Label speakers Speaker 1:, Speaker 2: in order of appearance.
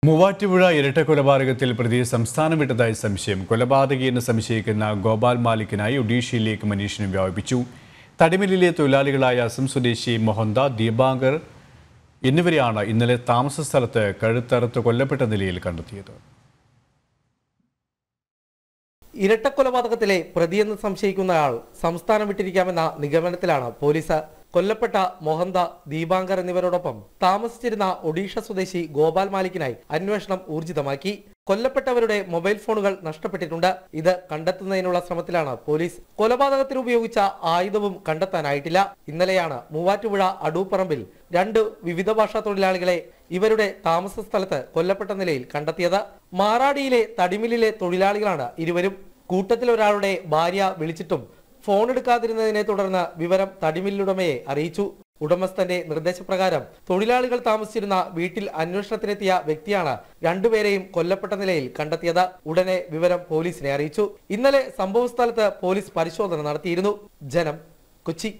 Speaker 1: മൂവാറ്റുപുഴ ഇരട്ടക്കൊലപാതകത്തിൽ പ്രതി സംസ്ഥാനം വിട്ടതായി സംശയം. കൊലപാതകിയെന്ന് സംശയിക്കുന്ന ഗോപാൽ മാലിക്കിനായി ഒഡീഷയിലേക്ക് അന്വേഷണം വ്യാപിപ്പിച്ചു. തടിമില്ലിലെ തൊഴിലാളികളായ അസം സ്വദേശി മോഹന്ത, ദീപാങ്കർ എന്നിവരെയാണ് ഇന്നലെ താമസ സ്ഥലത്ത് കഴുത്തറുത്ത് കൊല്ലപ്പെട്ട നിലയിൽ കണ്ടെത്തിയത്.
Speaker 2: ഇരട്ടക്കൊലപാതകത്തിലെ പ്രതിയെന്ന് സംശയിക്കുന്നയാൾ സംസ്ഥാനം വിട്ടിരിക്കാമെന്ന നിഗമനത്തിലാണ് പോലീസ്. കൊല്ലപ്പെട്ട മോഹന്ത, ദീപാങ്കർ എന്നിവരോടൊപ്പം താമസിച്ചിരുന്ന ഒഡീഷ സ്വദേശി ഗോപാൽ മാലിക്കിനായി അന്വേഷണം ഊർജിതമാക്കി. കൊല്ലപ്പെട്ടവരുടെ മൊബൈൽ ഫോണുകൾ നഷ്ടപ്പെട്ടിട്ടുണ്ട്. ഇത് കണ്ടെത്തുന്നതിനുള്ള ശ്രമത്തിലാണ് പോലീസ്. കൊലപാതകത്തിന് ഉപയോഗിച്ച ആയുധവും കണ്ടെത്താനായിട്ടില്ല. ഇന്നലെയാണ് മൂവാറ്റുപുഴ അടൂപ്പറമ്പിൽ 2 വിവിധ ഭാഷാ തൊഴിലാളികളെ ഇവരുടെ താമസ സ്ഥലത്ത് കൊല്ലപ്പെട്ട നിലയിൽ കണ്ടെത്തിയത്. മാറാടിയിലെ തടിമില്ലിലെ തൊഴിലാളികളാണ് ഇരുവരും. കൂട്ടത്തിൽ ഒരാളുടെ ഭാര്യ വിളിച്ചിട്ടും ഫോൺ എടുക്കാതിരുന്നതിനെ തുടർന്ന് വിവരം തടിമില്ലുടമയെ അറിയിച്ചു. ഉടമസ്ഥന്റെ നിർദ്ദേശപ്രകാരം തൊഴിലാളികൾ താമസിച്ചിരുന്ന വീട്ടിൽ അന്വേഷണത്തിനെത്തിയ വ്യക്തിയാണ് രണ്ടുപേരെയും കൊല്ലപ്പെട്ട നിലയിൽ കണ്ടെത്തിയത്. ഉടനെ വിവരം പോലീസിനെ അറിയിച്ചു. ഇന്നലെ സംഭവസ്ഥലത്ത് പോലീസ് പരിശോധന നടത്തിയിരുന്നു. ജനം, കൊച്ചി.